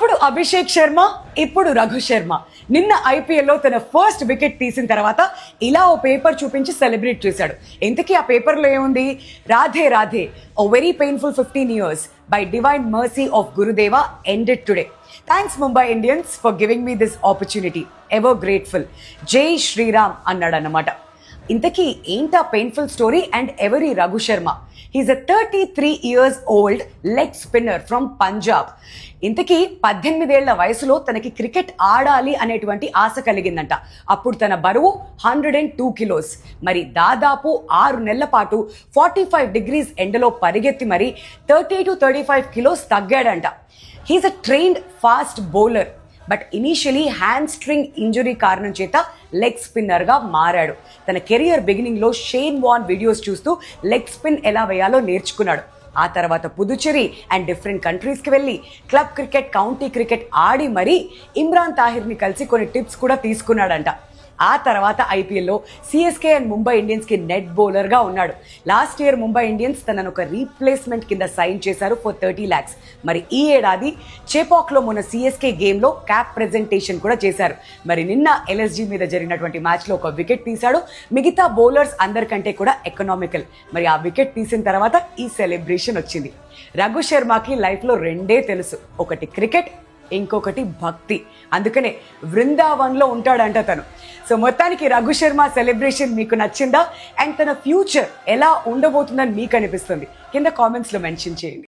అప్పుడు అభిషేక్ శర్మ, ఇప్పుడు రఘు శర్మ. నిన్న ఐపీఎల్లో తన ఫస్ట్ వికెట్ తీసిన తర్వాత ఇలా ఓ పేపర్ చూపించి సెలబ్రేట్ చేశాడు. ఇంతకీ ఆ పేపర్లో ఏముంది? రాధే రాధే, ఓ very painful 15 years by divine mercy of Gurudeva ended today. Thanks Mumbai Indians for giving me this opportunity. Ever grateful. జై శ్రీరామ్ అన్నాడన్నమాట. ఇంతకీ ఏంటా పెయిన్ఫుల్ స్టోరీ అండ్ ఎవరి Raghu Sharma? He's a 33 years old leg spinner from Punjab. ఇంతకీ 18 ఏళ్ల వయసులో తనకి క్రికెట్ ఆడాలి అనేటువంటి ఆశ కలిగిందంట. అప్పుడు తన బరువు 102 kilos. మరి దాదాపు 6 నెలల పాటు 45 degrees ఎండలో పరిగెత్తి మరి 30 to 35 kilos తగ్గాడంట. He's a trained fast bowler, but initially hamstring injury కారణం చేత లెగ్ స్పిన్నర్గా మారాడు. తన కెరియర్ బిగినింగ్లో షేన్ వాన్ వీడియోస్ చూస్తూ లెగ్ స్పిన్ ఎలా వేయాలో నేర్చుకున్నాడు. ఆ తర్వాత పుదుచ్చేరి అండ్ డిఫరెంట్ కంట్రీస్కి వెళ్ళి క్లబ్ క్రికెట్, కౌంటీ క్రికెట్ ఆడి మరీ ఇమ్రాన్ తాహిర్ని కలిసి కొన్ని టిప్స్ కూడా తీసుకున్నాడంట. ఆ తర్వాత ఐపీఎల్లో సిఎస్కే అండ్ ముంబై ఇండియన్స్కి నెట్ బౌలర్గా ఉన్నాడు. లాస్ట్ ఇయర్ ముంబై ఇండియన్స్ తనను ఒక రీప్లేస్మెంట్ కింద సైన్ చేశారు ఫర్ 30 lakhs. మరి ఈ ఏడాది చేపాక్లో మొన్న సిఎస్కే గేమ్లో క్యాప్ ప్రెజెంటేషన్ కూడా చేశారు. మరి నిన్న ఎల్ఎస్జీ మీద జరిగినటువంటి మ్యాచ్లో ఒక వికెట్ తీశాడు. మిగతా బౌలర్స్ అందరికంటే కూడా ఎకనామికల్. మరి ఆ వికెట్ తీసిన తర్వాత ఈ సెలబ్రేషన్ వచ్చింది. రఘు శర్మకి లైఫ్లో రెండే తెలుసు, ఒకటి క్రికెట్, ఇంకొకటి భక్తి. అందుకనే వృందావన్లో ఉంటాడంట తను. సో మొత్తానికి రఘు శర్మ సెలబ్రేషన్ మీకు నచ్చిందా? అండ్ తన ఫ్యూచర్ ఎలా ఉండబోతుందని మీకు అనిపిస్తుంది? కింద కామెంట్స్లో మెన్షన్ చేయండి.